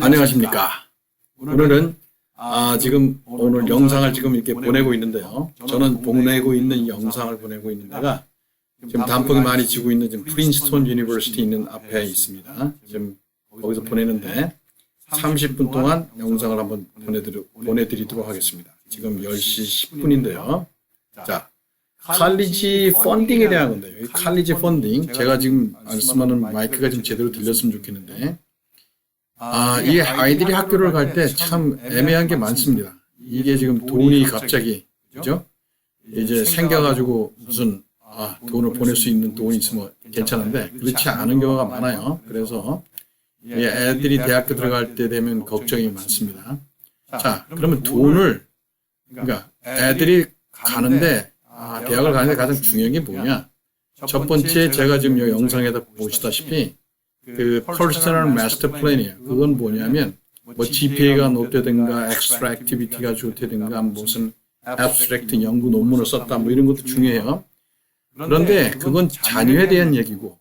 안녕하십니까. 오늘은 지금 오늘 영상을 지금 이렇게 보내고 있는데요. 저는 보내고 있는 영상을 보내고 있는 데가 지금 단풍이 많이 지고 있는 지금 프린스턴 유니버시티 있는 앞에 있습니다. 지금 거기서 보내는데 30분 동안 영상을 한번 보내드리도록 하겠습니다. 지금 10시 10분인데요. 자, 칼리지 펀딩에 대한 건데요. 이 칼리지 펀딩, 제가 지금 말씀하는 마이크가 좀 제대로 들렸으면 좋겠는데, 이 아이들이 학교를 갈 때 참 애매한 게 많습니다. 이게 지금 돈이 갑자기, 그죠? 이제 생겨가지고 무슨, 돈을 보낼 수 있는 돈이 있으면 괜찮은데, 그렇지 않은 경우가 많아요. 그래서, 애들이 대학교 들어갈 때 되면 걱정이 많습니다. 자, 그러면 돈을, 그러니까 애들이 가는데, 대학을 가는데 가장 중요한 게 뭐냐? 첫 번째, 제가 지금 이 영상에다 보시다시피, 그 퍼스널 마스터 플랜이에요. 그건 뭐냐면 뭐 GPA가 높다든가 엑스트라 액티비티가 좋다든가 무슨 애브스트랙트 연구 논문을 썼다 뭐 이런 것도 중요해요. 그런데 그건 자녀에 대한 얘기고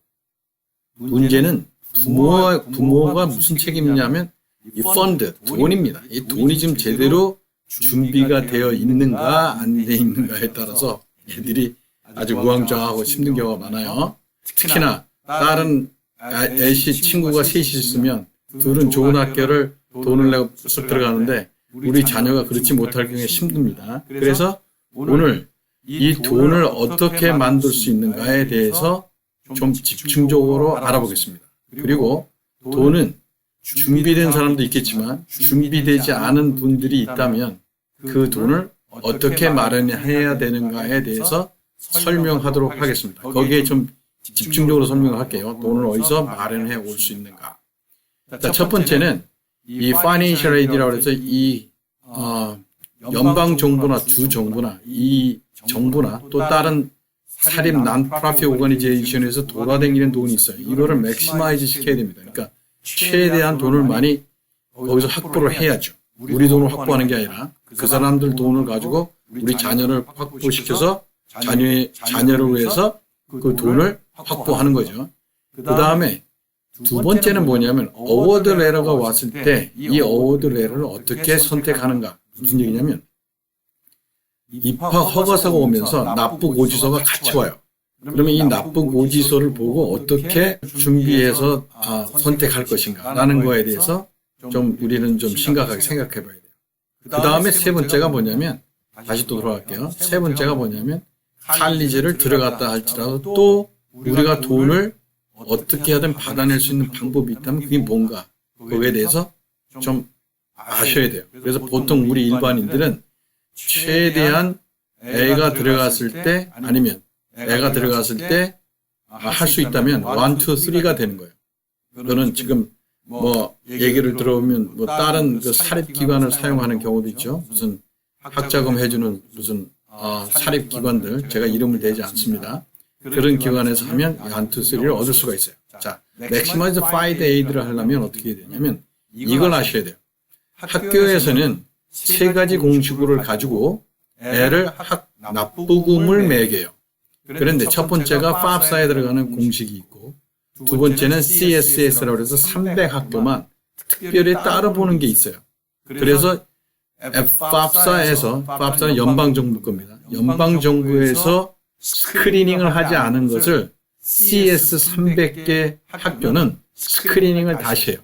문제는 부모가 무슨 책임이냐면 이 펀드, 돈입니다. 이 돈이 지금 제대로 준비가 되어 있는가 안 되어 있는가에 따라서 애들이 아주 우왕좌왕하고 힘든 경우가 많아요. 특히나 다른 애시 친구가 셋이 있으면 둘은 좋은 학교를 돈을 내고 쓱 들어가는데 우리 자녀가 그렇지 못할 경우에 힘듭니다. 그래서 오늘 이 돈을 어떻게 만들 수 있는가에 대해서 좀 집중적으로 알아보겠습니다. 그리고 돈은 준비된 사람도 있겠지만 준비되지 않은 분들이 있다면 그 돈을 어떻게 마련해야 되는가에 대해서 설명하도록 하겠습니다. 거기에 좀 집중적으로 설명을 할게요. 돈을 어디서 마련해 올 수 있는가. 자, 첫 번째는 이 Financial Aid라고 해서 이 연방 정부나 주 정부나 이 정부나 또 다른 사립 난프라핏 오거니제이션에서 돌아다니는 돈이 있어요. 이거를 맥시마이즈 시켜야 됩니다. 그러니까 최대한 돈을 많이 거기서 확보를 해야죠. 우리 돈을 확보하는 게 아니라 그 사람들 돈을 가지고 우리 자녀를 확보시켜서 자녀를 위해서 그 돈을 확보하는 거죠. 그 다음에 두 번째는 뭐냐면 어워드 레터가 왔을 때 이 어워드 레터를 어떻게 선택하는가. 무슨 얘기냐면 입학 허가서가 오면서 납부 고지서가 같이 와요. 그러면 이 납부 고지서를 보고 어떻게 준비해서 선택할 것인가 라는 거에 대해서 좀 우리는 좀 심각하게 생각해 봐야 돼요. 그 다음에 세 번째가 뭐냐면 다시 또 돌아갈게요. 세 번째가 뭐냐면 칼리지를 들어갔다 할지라도 또 우리가 돈을 어떻게 하든 받아낼 수 있는 방법이 있다면 그게 뭔가 거기에 대해서 좀 아셔야 돼요. 그래서 보통 우리 일반인들은 최대한 애가 들어갔을 때 아니면 애가 들어갔을 때 할 수 있다면 1, 2, 3가 되는 거예요. 그거는 지금 뭐 얘기를 들어보면 뭐 다른 그 사립기관을 사용하는 경우도 있죠. 무슨 학자금 해주는 무슨 사립기관들 제가 이름을 대지 않습니다. 그런 기관에서 하면 1, 2, 3를 얻을 수가 있어요. 자, Maximize Find Aid를 하려면 어떻게 해야 되냐면 이걸 아셔야 돼요. 학교에서는 세 가지 공식으를 가지고 애를 납부금을 매겨요. 그런데 첫 번째가 FAFSA에 들어가는 공식이 있고 두 번째는 CSS라고 해서 300학교만 특별히 따로 보는 게 있어요. 그래서 FAFSA는 연방정부 겁니다. 연방정부에서 스크리닝을 하지 않은 것을 CS 300개 학교는 스크리닝을 다시 해요.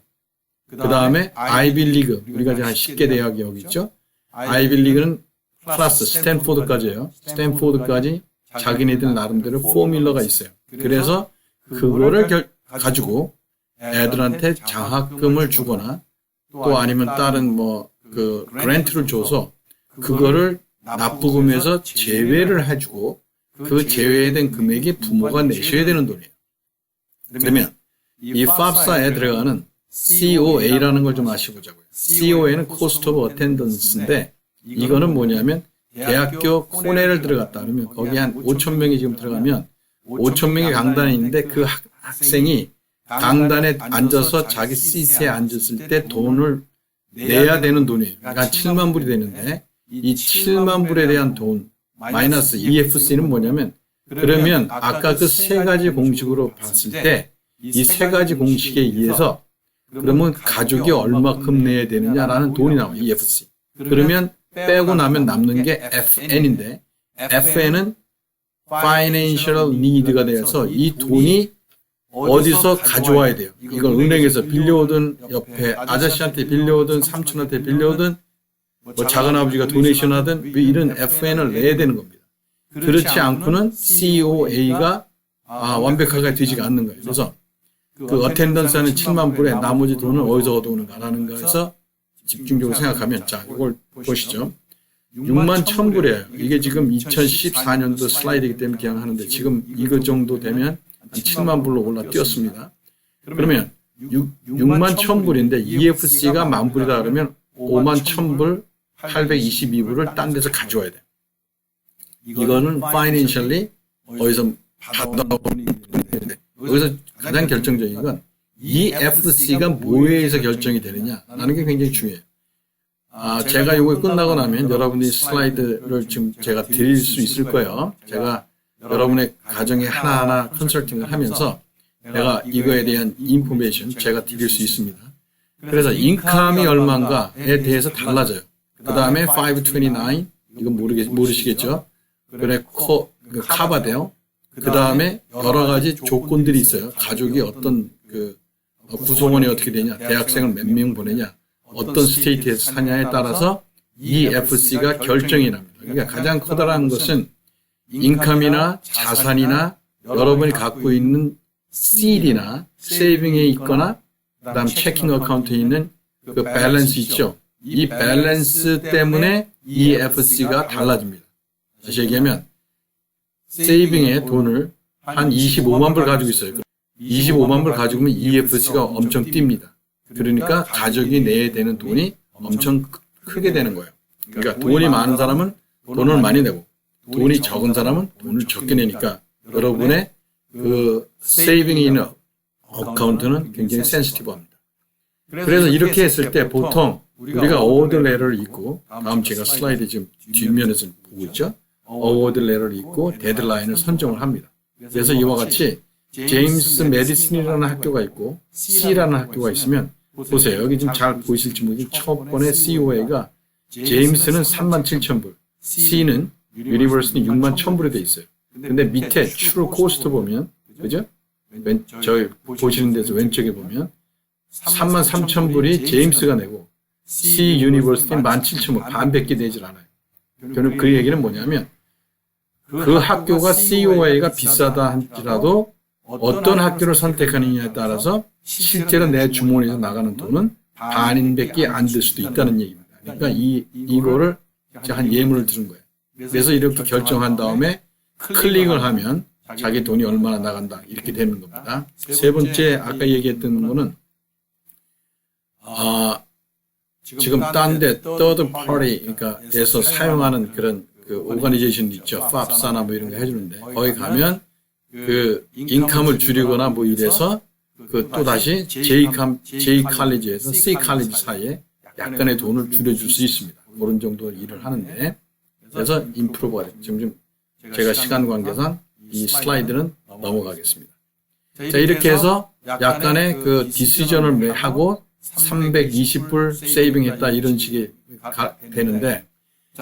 그 다음에 아이비리그, 우리가 이제 한 10개 대학이 여기 있죠. 아이비리그는 플러스 스탠포드까지예요. 스탠포드까지 자기네들 나름대로 포뮬러가 있어요. 그래서 그거를 가지고 애들한테 장학금을 주거나 또 아니면 다른 그 그랜트를 줘서 그거를 납부금에서 제외를 해주고 그 제외된 금액이 부모가 내셔야 되는 돈이에요. 그러면 이 FAFSA에 들어가는 COA라는 걸 좀 아시보자고요. COA는 Cost of Attendance인데 이거는 뭐냐면 대학교 코넬을 들어갔다 그러면 거기 한 5,000명이 지금 들어가면 5,000명이 강단에 있는데 그 학생이 강단에 앉아서 자기 시트에 앉았을 때 돈을 내야 되는 돈이에요. 그러니까 한 7만 불이 되는데 이 7만 불에 대한 돈 마이너스 EFC는 뭐냐면 그러면 아까 그 세 가지 공식으로 봤을 때 이 세 가지 공식에 의해서 그러면 가족이 얼마큼 내야 되느냐라는 돈이 나와요. EFC. 그러면 빼고 나면 남는 게 FN인데 FN은 Financial Need가 돼서 이 돈이 어디서 가져와야 돼요. 이걸 은행에서 빌려오든 옆에 아저씨한테 빌려오든 삼촌한테 빌려오든 뭐 작은아버지가 도네이션 하든 이런 FN을 내야 되는 겁니다. 그렇지 않고는 COA가 완벽하게 되지가 않는 거예요. 그래서 그 어텐던스하는 7만 불에 나머지 돈은 어디서 얻어오는가라는 거에서 집중적으로 생각하면 자 이걸 보시죠. 6만 1,000불이에요. 이게 지금 2014년도 슬라이드이기 때문에 그냥 하는데 지금 이거 정도 되면 7만 불로 올라 뛰었습니다. 그러면 6만 1,000불인데 EFC가 10,000불이다 그러면 5만 1,000불 822불을 딴 데서 가져와야 돼요. 이거는 financially 어디서 받아오는 건데 여기서 가장 결정적인 건 EFC가 뭐에 의해서 결정이 되느냐라는 게 굉장히 중요해요. 제가 이거 끝나고 나면 여러분들이 슬라이드를 지금 제가 드릴 수 있을 거예요. 제가 여러분의 가정에 하나하나 컨설팅을 하면서 내가 이거에 대한 인포메이션 제가 드릴 수 있습니다. 그래서 인컴이 얼마인가에 대해서 달라져요. 그 다음에 529, 이건 모르시겠죠? 그래, 카바돼요. 그 다음에 여러 가지 조건들이 있어요. 가족이 어떤 구성원이 어떻게 되냐, 대학생을 몇 명 보내냐, 어떤 스테이트에서 사냐에 따라서 EFC가 결정이 납니다. 그러니까 가장 커다란 것은 인컴이나 자산이나 여러분이 갖고 있는 seed이나 세이빙에 있거나 그다음 체킹 어카운트에 있는 그 밸런스 있죠. 이 밸런스 때문에 EFC가 달라집니다. 다시 얘기하면 세이빙에 돈을 한 25만 불 가지고 있어요. 25만 불 가지고 있으면 EFC가 엄청 뜁니다. 그러니까 가족이 내야 되는 돈이 엄청 크게 되는 거예요. 그러니까 돈이 많은 사람은 돈을 많이 내고 돈이 적은 사람은 돈을 적게 내니까 여러분의 그 세이빙이 있는 어카운트는 굉장히 센시티브합니다. 그래서 이렇게 했을 때 보통 우리가 어워드 레터를 읽고 다음 제가 슬라이드 지금 뒷면에서 보고 있죠. 어워드 레터를 읽고 데드라인을 선정을 합니다. 그래서 이와 같이 제임스 메디슨이라는 학교가 있고 C라는 학교가 있으면 보세요. 여기 지금 잘 보이실지 모르겠지만 첫 번에 COA가 제임스는 37,000불, C는 유니버시티는 61,000불이 돼 있어요. 근데 밑에 true cost 보면 그죠? 저희 보시는 데서 왼쪽에 보면 33,000불이 제임스가 내고 C 유니버시티는 17,000불 반밖에 되질 않아요. 저는 그 얘기는 뭐냐면 그 학교가 COA가 비싸다 할지라도 어떤 학교를 선택하느냐에 따라서 실제로 내 주머니에서 나가는 돈은 반인밖에 안 될 수도 있다는 얘기입니다. 그러니까 이거를 제가 한 예문을 들은 거예요. 그래서 이렇게 결정한 다음에 클릭을 하면 자기 돈이 얼마나 나간다 이렇게 되는 겁니다. 세 번째 아까 얘기했던 거는 지금 딴 데 third party 그러니까 에서 사용하는 그런 그 오가니제이션 있죠. FAFSA나 뭐 이런 거 해주는데 거기 가면 그 인컴을 줄이거나 뭐 이래서 그 또 다시 J 칼리지에서 C 칼리지 사이에 약간의 돈을 줄여줄 수 있습니다. 그런 정도 일을 하는데 그래서 임프로브가 돼요. 지금 제가 시간 관계상 이 슬라이드는 넘어가겠습니다. 자 이렇게 해서 약간의 그 디시전을 하고 320불 세이빙했다 이런 식이 되는데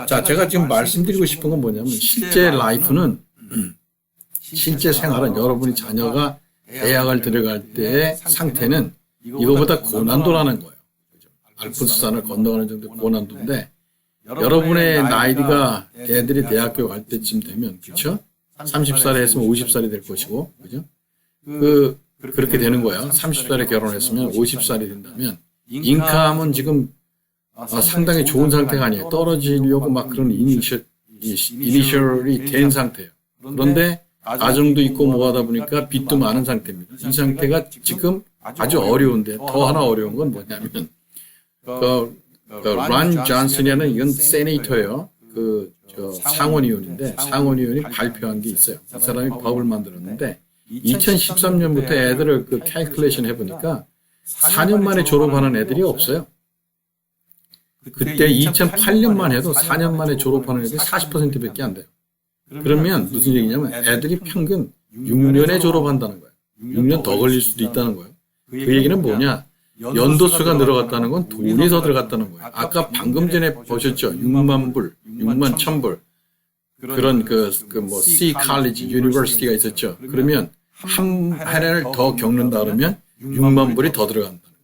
자 제가 지금 말씀드리고 싶은 건 뭐냐면 실제 라이프는 실제 생활은 여러분이 자녀가 대학을 들어갈 때의 상태는 이거보다 고난도라는 거예요. 알프스산을 건너가는 정도의 고난도인데 여러분의 나이가 애들이 대학교 갈 때쯤 되면 그렇죠? 30살에 했으면 50살이 될 것이고 그죠? 그렇게 되는 거예요. 30살에 결혼했으면 50살이 된다면 인컴은 지금 상당히 좋은 상태가 아니에요. 떨어지려고 막 그런 이니셜이 된 상태예요. 그런데 가정도 있고 뭐 하다 보니까 빚도 많은 상태입니다. 이 상태가 지금 아주 어려운데 더 하나 어려운 건 뭐냐면 란 존슨이라는 이건 세네이터예요. 상원의원인데 상원의원이 발표한 게 있어요. 이 사람이 법을 만들었는데 2013년부터 애들을 캘큘레이션 해보니까 4년 만에 졸업하는 애들이 없어요. 그때 2008년만 해도 4년 만에 졸업하는 애들이 40%밖에 안 돼요. 그러면 무슨 얘기냐면 애들이 평균 6년에 졸업한다는 거예요. 6년 더 걸릴 수도 있다는 거예요. 그 얘기는 뭐냐? 연도수가 늘어갔다는 건 돈이 더 들어갔다는 거예요. 아까 방금 전에 보셨죠? 6만 불, 6만 1,000불. 그런 뭐 C 칼리지, 유니버시티가 있었죠. 그러면 한 해를 더 겪는다 그러면 6만 불이 더 들어간다는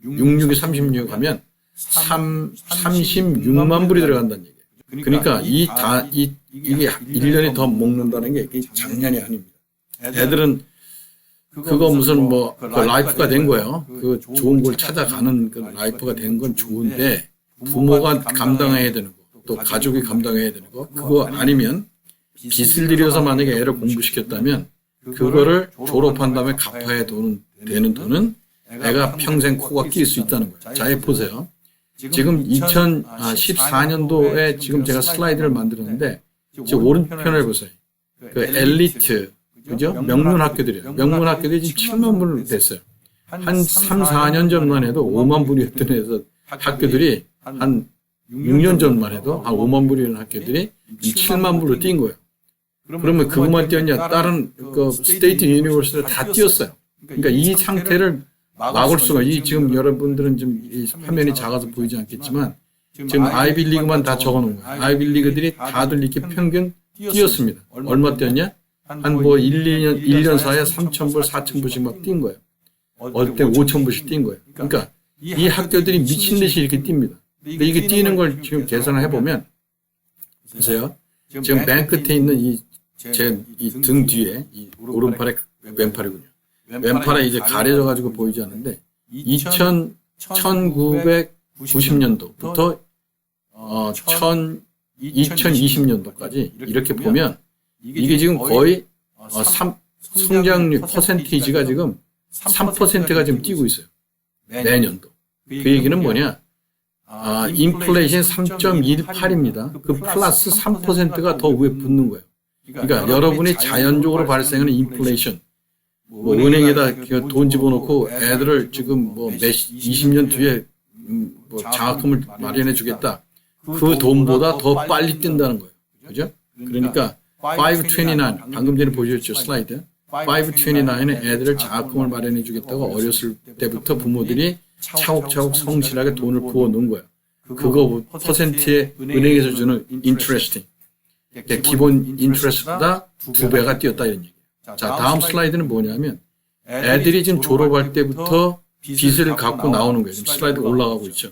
거예요. 66이 36 하면 36만 불이 들어간다는 얘기예요. 그러니까 이게 1년이 더 먹는다는 게 장난이 아닙니다. 애들은 그거 무슨 그 라이프가 된 거예요. 그 좋은 걸 찾아가는 그 라이프가 된 건 좋은데 부모가 감당해야 되는 거, 또 가족이 감당해야 되는 거, 그거 아니면 빚을 들여서 만약에 애를 공부시켰다면 그거를 졸업한 다음에 갚아야 되는 돈은 애가 평생 코가 낄 수 있다는 거예요. 자, 보세요. 지금 2014년도에 지금 제가 슬라이드를 만들었는데 지금 오른편을 보세요. 그 엘리트, 그죠? 명문 학교들이에요. 명문 학교들이 지금 7만 불 됐어요. 한 3, 4년 전만 해도 5만 불이었던 해서 학교들이 한 6년 전만 해도 한 5만 불이라는 학교들이 7만 불로 뛴 거예요. 그러면 그것만 뛰었냐? 다른 스테이트 유니버시티를 다 뛰었어요. 그러니까 이 상태를 막을 수가, 지금 여러분들은 좀 이 화면이 작아서 보이지 않겠지만 지금 아이비리그만 다 적어놓은 거예요. 아이비리그들이 다들 이렇게 평균 뛰었습니다. 얼마 뛰었냐? 한 1년 사이에 3,000불, 4,000불씩 막 뛴 거예요. 어릴 때 5,000불씩 뛴 거예요. 그러니까 이 학교들이 미친 듯이 이렇게 뜁니다. 근데 이게 뛰는 걸 지금 계산을 해보면, 보세요. 지금 맨 끝에 있는 제 등 뒤에, 오른팔에 왼팔이군요. 왼팔에 이제 가려져가지고 보이지 않는데, 1990년도부터 2020년도까지 이렇게 보면, 이게 지금 거의 성장률 퍼센티지가 지금 3%가 지금 뛰고 있어요. 매년도. 그 얘기는 뭐냐? 인플레이션 3.18입니다. 그 플러스 3%가 더 위에 붙는 거예요. 그러니까 여러분이 자연적으로 발생하는 인플레이션, 은행에다 돈 집어넣고 애들을 지금 20년 뒤에 장학금을 마련해 주겠다. 그 돈보다 더 빨리 뛴다는 거예요. 그죠? 그러니까 529, 방금 전에 보셨죠, 슬라이드. 529는 애들을 장학금을 마련해 주겠다고 어렸을 때부터 부모들이 차곡차곡 성실하게 돈을 부어 놓은 거예요. 그거 퍼센트에 은행에서 주는 인트레스팅. 기본 인트레스트보다 2배가 뛰었다 이런 얘기예요. 자, 다음 슬라이드는 뭐냐면 애들이 지금 졸업할 때부터 빚을 갖고 나오는 거예요. 지금 슬라이드 올라가고 있죠.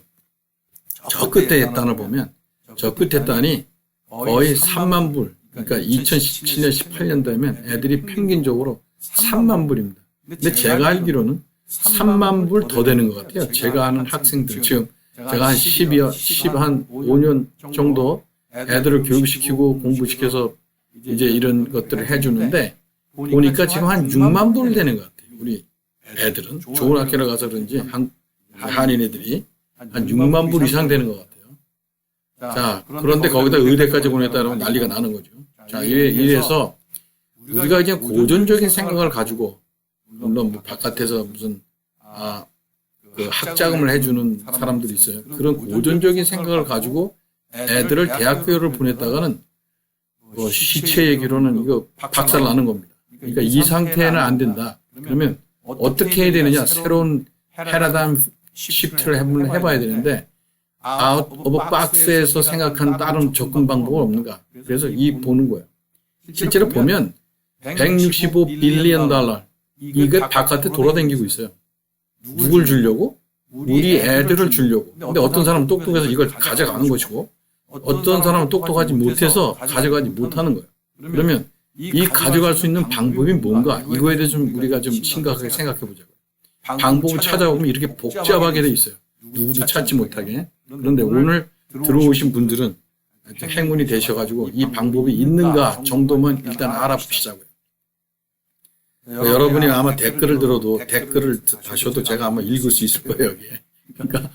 저 끝에 단을 보면 저 끝에 단이 거의 3만 불. 그러니까 2017년, 18년 되면 애들이 평균적으로 3만 불입니다. 근데 제가 알기로는 3만 불 더 되는 것 같아요. 제가 아는 학생들, 지금 제가 한 5년 정도 애들을 교육시키고 공부시켜서 이제 이런 것들을 해주는데 보니까 지금 한 6만 불 되는 것 같아요. 우리 애들은 좋은 학교를 가서 그런지 한인 애들이 한 6만 불 이상 되는 것 같아요. 자, 그런데 거기다 의대까지 보냈다 그러면 난리가 나는 거죠. 자, 이래서 우리가 이제 고전적인 생각을 가지고, 물론 바깥에서 무슨, 그 학자금을 해주는 사람들이 있어요. 그런 고전적인 생각을 가지고 애들을 대학교를 보냈다가는 시체 얘기로는 이거 박살 나는 겁니다. 그러니까 이 상태는 안 된다. 그러면 어떻게 해야 되느냐? 새로운 패러다임 시프트를 해봐야 되는데, 아웃 오브 박스에서 생각하는 다른 접근 방법은 없는가? 그래서 보는 거예요. 실제로 보면 165 빌리언 달러 이게 바깥에 돌아다니고 있어요. 누굴 주려고? 우리 애들을 주려고. 근데 어떤 사람은 똑똑해서 이걸 가져가는 것이고 어떤 사람은 똑똑하지 못해서 가져가지 못하는 거예요. 그러면 이 가져갈 수 있는 방법이 뭔가? 이거에 대해서 좀 우리가 좀 심각하게 생각해 보자고요. 방법을 찾아보면 이렇게 복잡하게 돼 있어요. 누구도 찾지 못하게. 그런데 오늘 들어오신 분들은 행운이 되셔가지고 이 방법이 있는가 정도만 일단 알아보시자고요. 여러분이 아마 댓글을 다셔도 제가 아마 읽을 수 있을 거예요, 여기에. 그러니까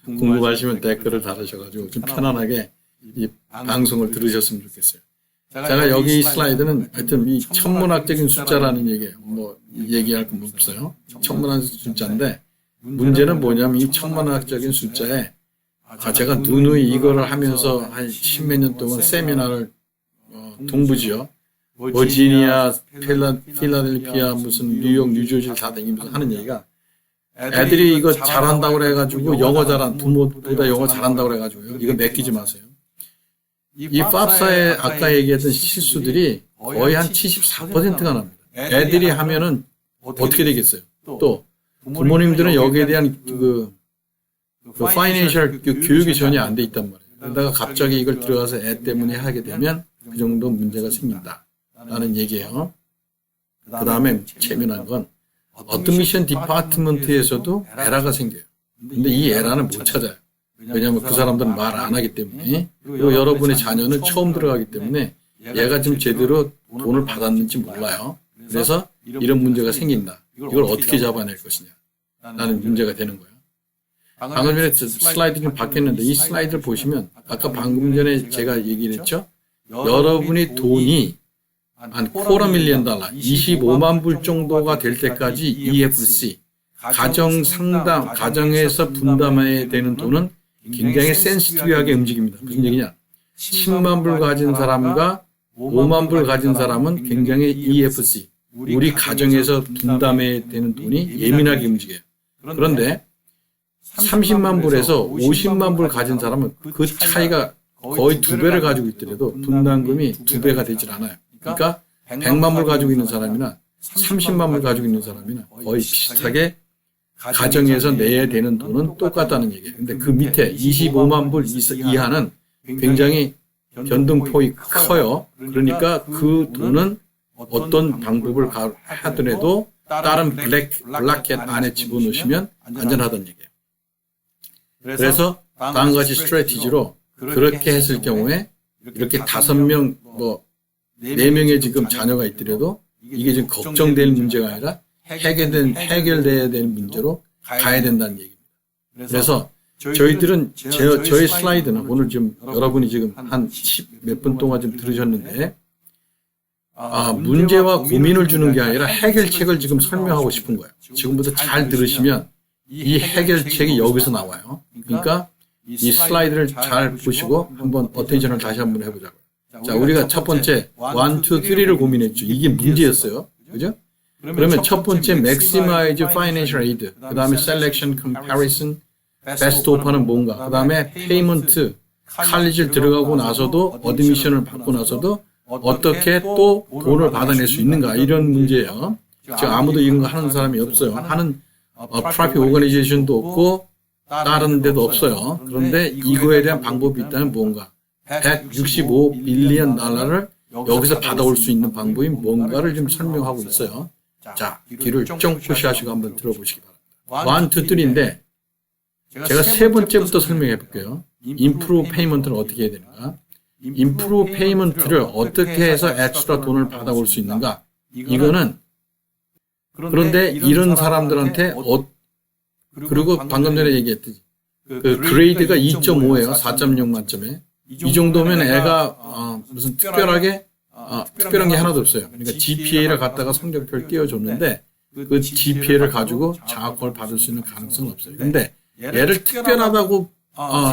궁금하시면 댓글을 달으셔가지고 좀 편안하게 이 방송을 들으셨으면 좋겠어요. 제가 여기 이 슬라이드는 하여튼 이 천문학적인 숫자라는 얘기예요. 얘기할 건 없어요. 천문학적 숫자인데 문제는 뭐냐면 이 천문학적인 숫자에 제가 누누이 이거를 하면서 한 10몇 년 동안 세미나를 동부지요. 버지니아, 필라델피아, 무슨 뉴욕, 뉴저지를 다 다니면서 하는 얘기가 애들이 이거 잘한다고 그래가지고 영어 부모보다 영어 잘한다고 그래가지고요. 이거 맡기지 마세요. 이 팝사의 아까 얘기했던 실수들이 거의 한 74%가 납니다. 애들이 하면은 어떻게 되겠어요? 또 부모님들은 여기에 대한 파이낸셜 교육이 전혀 안 돼 있단 말이에요. 그러다가 갑자기 이걸 들어가서 애 때문에 하게 되면 그 정도 문제가 생긴다라는 얘기예요. 그 다음에 재미난 건 어드미션 디파트먼트에서도 에러가 생겨요. 근데 이 에러는 못 찾아요. 왜냐하면 그 사람들은 말 안 하기 때문에. 그리고 여러분의 자녀는 처음 들어가기 때문에 얘가 지금 제대로 돈을 받았는지 몰라요. 그래서 이런 문제가 생긴다. 이걸 어떻게 잡아낼 것이냐 라는 문제가 되는 거예요. 방금 전에 슬라이드 좀 바뀌었는데 이 슬라이드를 보시면 아까 방금 전에 제가 얘기를 했죠. 여러분의 돈이 한 $250 million, 25만 불 정도가 될 때까지 EFC, 가정에서 분담해야 되는 돈은 굉장히 센시티브하게 움직입니다. 무슨 얘기냐? 10만 불 가진 사람과 5만 불 가진 사람은 굉장히 EFC, 우리 가정에서 분담해야 되는 돈이 예민하게 움직여요. 그런데 30만 불에서 50만 불 가진 사람은 그 차이가 거의 2배를 가지고 있더라도 분담금이 2배가 되질 않아요. 그러니까 100만 불 가지고 있는 사람이나 30만 불 가지고 있는 사람이나 거의 비슷하게 가정에서 내야 되는 돈은 똑같다는 얘기예요. 근데 그 밑에 25만 불 이하는 굉장히 변동폭이 커요. 그러니까 그 돈은 어떤 방법을 하더라도 다른 블랙캣 안에 집어넣으시면 안전하다는 얘기예요. 그래서 다음과 같이 스트래티지로 그렇게 했을 경우에 이렇게 5명, 4명의 지금 자녀가 있더라도 이게 지금 걱정될 문제가 아니라 해결돼야 될 문제로 가야 된다는 얘기입니다. 그래서 저희들은 저희 슬라이드는 오늘 지금 여러분이 지금 한 10몇 분 동안 좀 들으셨는데 문제와 고민을 주는 게 아니라 해결책을 지금 설명하고 싶은 거예요. 지금부터 잘 들으시면 이 해결책이 여기서 나와요. 그러니까 이 슬라이드를 잘 보시고 한번 어텐션을 다시 한번 해보자고요. 자, 우리가 첫 번째 1, 2, 3를 고민했죠. 이게 문제였어요. 그죠? 그러면 첫 번째 maximize financial aid, 그 다음에 selection, comparison, best offer는 뭔가, 그 다음에 payment, 칼리지를 들어가고 나서도 어드미션을 받고 나서도 어떻게 또 돈을 받아낼 수 있는가, 이런 문제예요. 지금 아무도 이런 거 하는 사람이 없어요. 하는 프라이빗 오거니제이션도 없고 다른 데도 없어요. 그런데 이거에 대한 방법이 있다면 뭔가 165 빌리언 달러를 여기서 받아올 수 있는 방법이 뭔가를 좀 설명하고 있어요. 자, 귀를 쫑긋이 하시고 한번 들어보시기 바랍니다. 1, 2, 3인데 제가 세 번째부터 설명해 볼게요. improve payment는 어떻게 해야 되는가? improve payment를 어떻게 해서 엑스트라 돈을 받아올 수 있는가? 이거는 그런데 이런 사람들한테 그리고 방금 전에 얘기했듯이 그 그레이드가 2.5예요. 4.0 만점에. 이 정도면 애가 무슨 특별한 게 하나도 없어요. 그러니까 GPA를 갖다가 성적표를 띄워줬는데 그 GPA를 가지고 장학금을 받을 수 있는 가능성은 없어요. 근데 얘를 특별하다고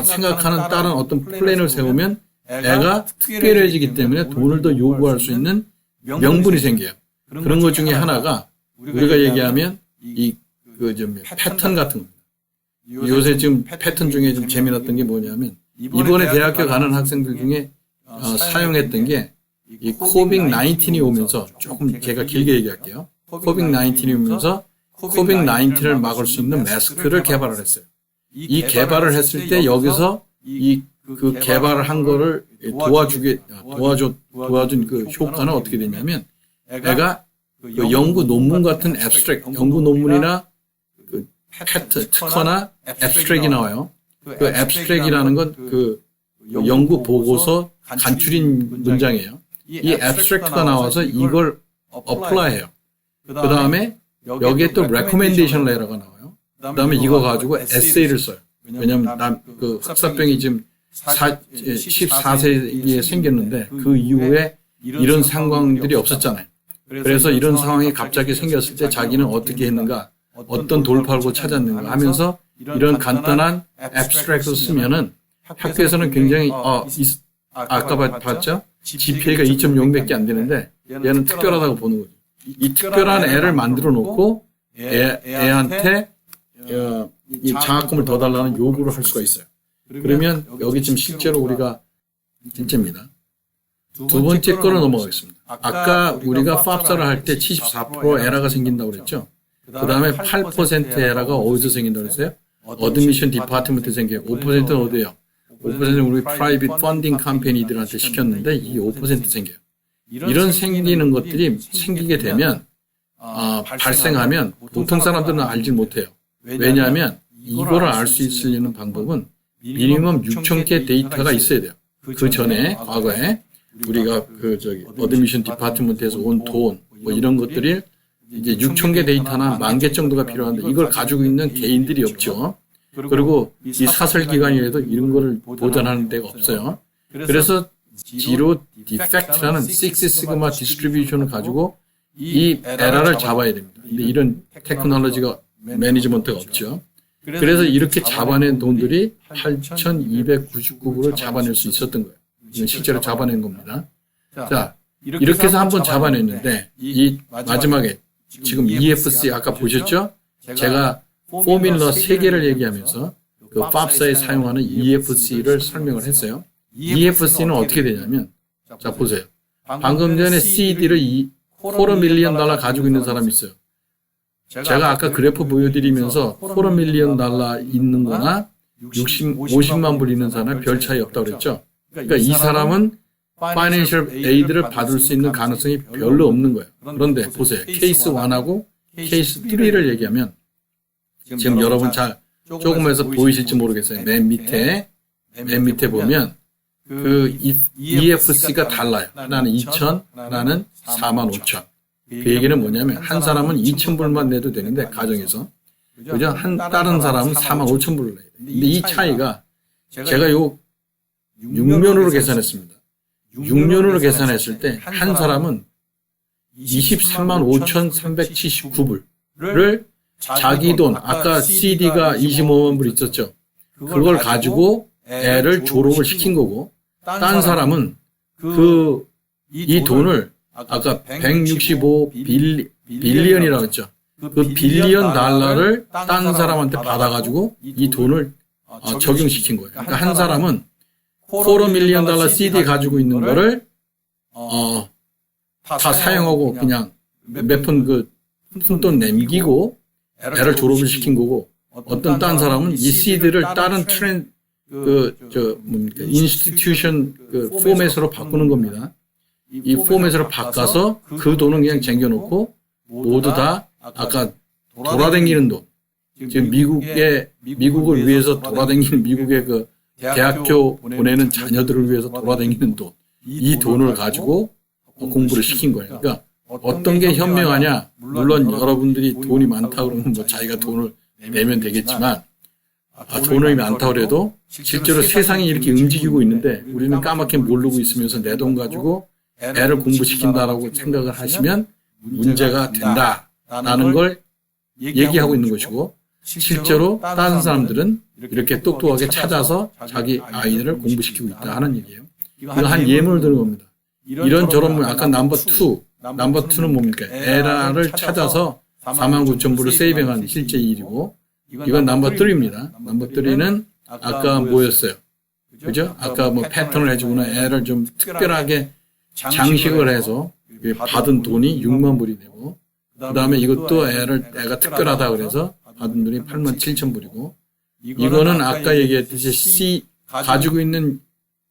생각하는 다른 어떤 플랜을 세우면 애가 특별해지기 때문에 돈을 더 요구할 수 있는 명분이 생겨요. 그런 것 중에 하나가 우리가 얘기하면 패턴 같은 겁니다. 요새 지금 패턴 중에 좀 재미났던 게 뭐냐면 이번에 대학교 가는 학생들 중에 사용했던 게 이 코빅-19이 오면서 조금 제가 길게 얘기할게요. 코빅-19이 오면서 코빅-19를 막을 수 있는 마스크를 개발을 했어요. 이 개발을 했을 때 여기서 그 개발을 한 거를 도와준 그 효과는 어떻게 됐냐면 애가 그 연구 논문 같은 애브스트랙, 연구 논문이나 그 특허나 애브스트랙이 나와요. 그 애브스트랙이라는 건 그 연구 보고서 간추린 문장이에요. 이 애브스트랙트가 나와서 이걸 어플라이해요. 그 다음에 여기에 또 레코멘데이션 레터가 나와요. 그 다음에 이거 가지고 에세이를 써요. 왜냐면 그 흑사병이 지금 14세기에 생겼는데 그 이후에 이런 상황들이 없었잖아요. 그래서 이런 상황이 갑자기 생겼을 때 자기는 어떻게 했는가, 어떤 돌파구를 찾았는가 하면서 이런 간단한 애브스트랙트를 쓰면은 학교에서는 굉장히 아까 봤죠? GPA가 2.0밖에 안 되는데 얘는 특별하다고 보는 거죠. 이 특별한 애를 만들어 놓고 애한테 이 장학금을 더 달라는 요구를 할 수가 있어요. 그러면 여기 지금 실제로 우리가 실제입니다. 두 번째 거로 넘어가겠습니다. 아까 우리가 FAFSA를 할 때 74% 에러가 생긴다고 그랬죠. 그 다음에 8% 에러가 어디서 생긴다고 그랬어요? 어드미션 디파트먼트에 생겨요. 5%는 어디예요? 5%는 우리 프라이빗 펀딩 컴퍼니들한테 시켰는데 이 5% 생겨요. 이런 생기는 것들이 생기게 되면 발생하면 보통 사람들은 알지 못해요. 왜냐하면 이거를 알 수 있으려는 방법은 미니멈 6,000개 데이터가 있어야 돼요. 그 전에 과거에 우리가 어드미션 디파트먼트에서 온 돈 뭐 이런 것들이 이제 6,000개 데이터나 10,000개 정도가 필요한데 이걸 가지고 있는 개인들이 없죠. 그리고 이 사설 기관이라도 이런 거를 보존하는 데가 없어요. 그래서 지로 디펙트라는 식스 시그마 디스트리뷰션을 가지고 이 에러를 잡아야 됩니다. 근데 이런 테크놀로지가 매니지먼트가 없죠. 그래서 이렇게 잡아낸 돈들이 8,299불을 잡아낼 수 있었던 거예요. 이건 실제로 잡아낸 겁니다. 자, 이렇게 해서 한번 잡아냈는데 이 마지막에 지금 EFC 아까 보셨죠? 제가 포뮬러 3개를 얘기하면서 그 FAFSA에 사용하는 EFC를 설명을 했어요. EFC는 어떻게 되냐면 자 보세요. 방금 전에 CD를 $250 million 가지고 있는 사람이 있어요. 제가 아까 그래프 보여드리면서 $4 million 있는 거나 50만 불 있는 사람은 별 차이 없다고 그랬죠. 그러니까 이 사람은 파이낸셜 에이드를 받을 수 있는 가능성이 별로 없는 거예요. 그런데 보세요. 케이스 1하고 케이스 3를 얘기하면 지금 여러분 잘 조금에서 보이실지 모르겠어요. 맨 밑에 보면 그 EFC가 달라요. 하나는 2,000, 하나는 45,000. 그 얘기는 뭐냐면 한 사람은 2,000불만 내도 되는데 가정에서 그죠? 다른 사람은 45,000불을 내야 돼요. 근데 이 차이가 제가 요 6년으로 계산했습니다. 6년으로 계산했을 때 한 사람은 235,379불을 자기 돈, 아까 CD가 25만 불 있었죠. 그걸 가지고 애를 졸업을 시킨 거고, 딴 사람은 이 돈을 아까 165 빌리언이라고 했죠. 그 빌리언 달러를 딴 사람한테 받아가지고 이 돈을 적용시킨 거예요. 그러니까 한 사람은 $4 million CD 가지고 있는 거를 다 사용하고 그냥 몇 푼 푼돈 남기고 애를 졸업을 시킨 거고, 어떤 딴 사람은 이 CD를 다른 인스티튜션 포맷으로 바꾸는 겁니다. 이 포맷으로 바꿔서 그 돈은 그냥 쟁여놓고 모두 다 아까 돌아다니는 돈, 지금 미국을 위해서 돌아다니는 미국의 그 대학교 보내는 자녀들을 위해서 돌아다니는 돈, 이 돈을 가지고 공부를 시킨 거예요. 그러니까 어떤 게 현명하냐? 물론 여러분들이 돈이 많다 그러면 뭐 자기가 돈을 내면 되겠지만, 돈이 많다 그래도 실제로 세상이 이렇게 움직이고 있는데 우리는 까맣게 모르고 있으면서 내 돈 가지고 애를 공부시킨다라고 생각을 하시면 문제가 된다라는 걸 얘기하고 있는 것이고, 실제로 다른 사람들은 이렇게 똑똑하게 찾아서 자기 아이들을 공부시키고 있다 하는 얘기예요. 이거 한 예문을 드는 겁니다. 이런저런 아까 넘버 2는 뭡니까? 에라를 찾아서 49,000불을 세이빙한 실제 일이고, 이건 넘버 3입니다. 넘버 3는 아까 뭐였어요? 그죠? 아까 뭐 패턴을 해주거나 애를 좀 특별하게 장식을 해서 받은 돈이 6만 불이 되고, 그 다음에 이것도 애가 특별하다 그래서 받은 돈이 87,000불이고, 이거는 아까 얘기했듯이 가지고 있는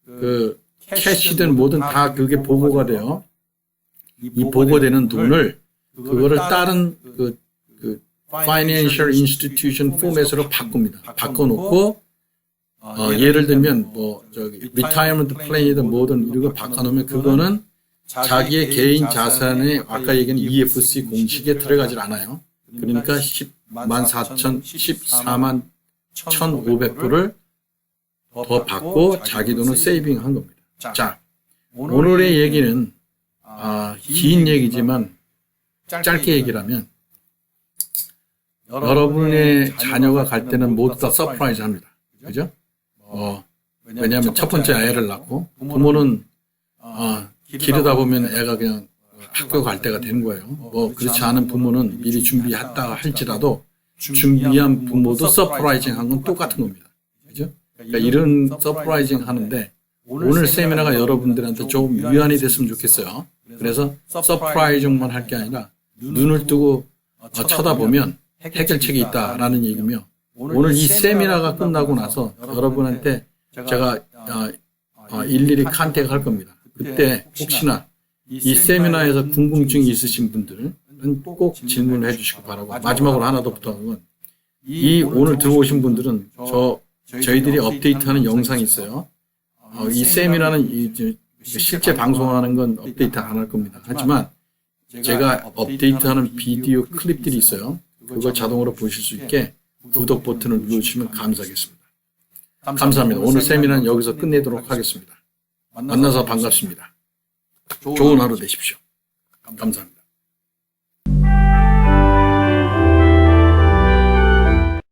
그 캐시든 뭐든 다 그게 보고가 돼요. 이 보고되는 돈을 그거를 다른 그 financial institution 포맷으로 바꿉니다. 바꿔놓고 예를 들면 retirement plan이든 뭐든 이런 거 바꿔놓으면 그거는 자기의 개인 자산의 아까 얘기한 EFC 공식에 들어가질 않아요. 그러니까 14만 1,500불을 더 받고 자기 돈을 세이빙한 겁니다. 자, 오늘의 얘기는 긴 얘기지만 짧게 얘기를 하면, 여러분의 자녀가 갈 때는 모두 다 서프라이즈 합니다. 그죠? 왜냐하면 첫 번째 애를 낳고 부모는 기르다 보면 애가 그냥 학교 갈 때가 되는 거예요. 그렇지 않은 부모는 미리 준비했다 할지라도 준비한 부모도 서프라이징한 건 똑같은 겁니다. 그죠? 그러니까 이런 서프라이징 하는데 오늘 세미나가 여러분들한테 조금 유한이 됐으면 좋겠어요. 그래서 서프라이징만 할 게 아니라 눈을 뜨고 쳐다보면 해결책이 있다라는 얘기며 오늘 이 세미나가 끝나고 나서 여러분한테 제가 일일이 컨택할 겁니다. 그때 혹시나 이 세미나에서 궁금증이 있으신 분들은 꼭 질문을 해주시기 바라고 마지막으로 하나 더 부탁한 건 이 오늘 들어오신 분들은 저희들이 업데이트하는 영상이 있어요. 이 세미나는 실제 방송하는 건 업데이트 안 할 겁니다. 하지만 제가 업데이트하는 비디오 클립들이 있어요. 그걸 자동으로 보실 수 있게 구독 버튼을 눌러주시면 감사하겠습니다. 감사합니다. 오늘 세미나는 여기서 끝내도록 하겠습니다. 만나서 반갑습니다. 좋은 하루 되십시오. 감사합니다.